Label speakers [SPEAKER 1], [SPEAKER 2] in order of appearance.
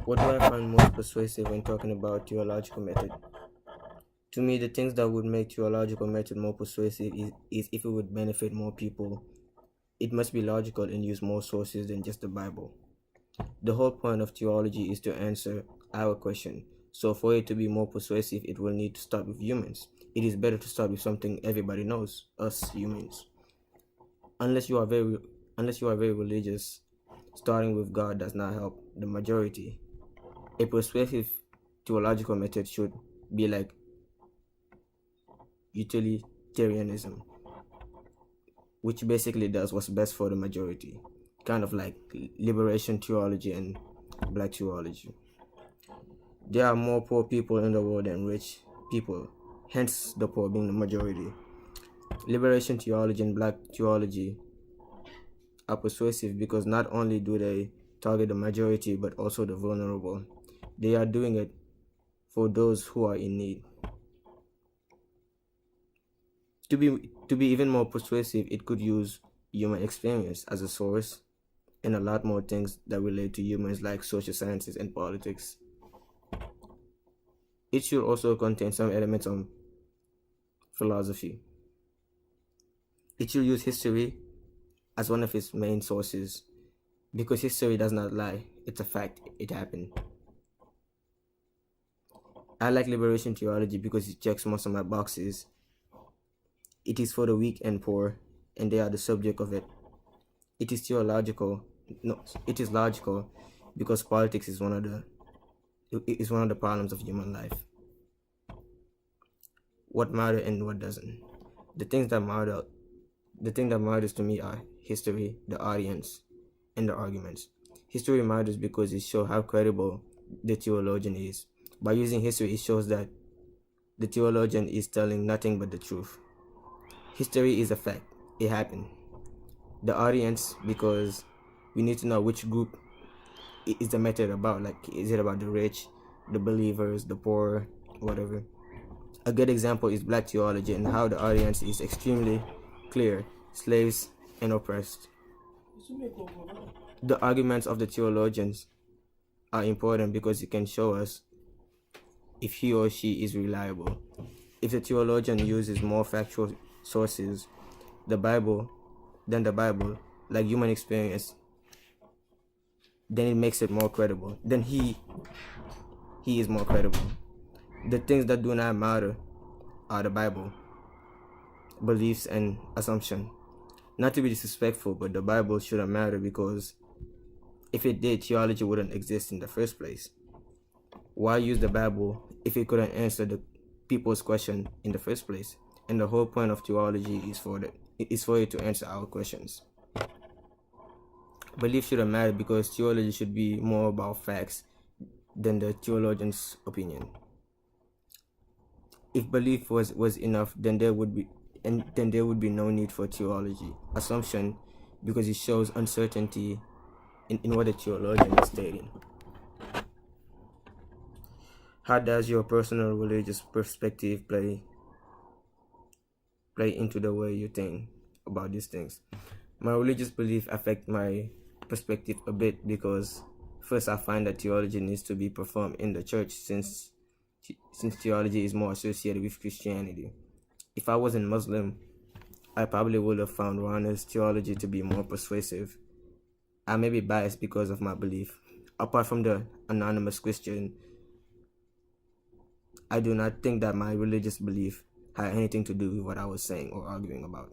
[SPEAKER 1] What do I find most persuasive when talking about theological method? To me, the things that would make theological method more persuasive is if it would benefit more people. It must be logical and use more sources than just the Bible. The whole point of theology is to answer our question. So for it to be more persuasive, it will need to start with humans. It is better to start with something everybody knows, us humans. Unless you are very religious, starting with God does not help the majority. A persuasive theological method should be like utilitarianism, which basically does what's best for the majority, kind of like liberation theology and black theology. There are more poor people in the world than rich people, hence the poor being the majority. Liberation theology and black theology are persuasive because not only do they target the majority but also the vulnerable. They are doing it for those who are in need. To be even more persuasive, it could use human experience as a source and a lot more things that relate to humans like social sciences and politics. It should also contain some elements of philosophy. It should use history as one of its main sources because history does not lie. It's a fact. It happened. I like liberation theology because it checks most of my boxes. It is for the weak and poor, and they are the subject of it. It is theological. No, it is logical because politics is one of the problems of human life. What matters and what doesn't. The things that matter the thing that matters to me are history, the audience, and the arguments. History matters because it shows how credible the theologian is. By using history, it shows that the theologian is telling nothing but the truth. History is a fact. It happened. The audience, because we need to know which group is the method about. Like, is it about the rich, the believers, the poor, whatever? A good example is black theology and how the audience is extremely clear: slaves and oppressed. The arguments of the theologians are important because it can show us if he or she is reliable. If the theologian uses more factual sources, the Bible, like human experience, then it makes it more credible. Then he is more credible. The things that do not matter are the Bible, beliefs, and assumption. Not to be disrespectful, but the Bible shouldn't matter because if it did, theology wouldn't exist in the first place. Why use the Bible if it couldn't answer the people's question in the first place? And the whole point of theology is for it to answer our questions. Belief shouldn't matter because theology should be more about facts than the theologian's opinion. If belief was enough, then there would be no need for theology. Assumption, because it shows uncertainty in what the theologian is stating. How does your personal religious perspective play into the way you think about these things? My religious belief affect my perspective a bit because first I find that theology needs to be performed in the church since theology is more associated with Christianity. If I wasn't Muslim, I probably would have found Rana's theology to be more persuasive. I may be biased because of my belief. Apart from the anonymous Christian, I do not think that my religious belief had anything to do with what I was saying or arguing about.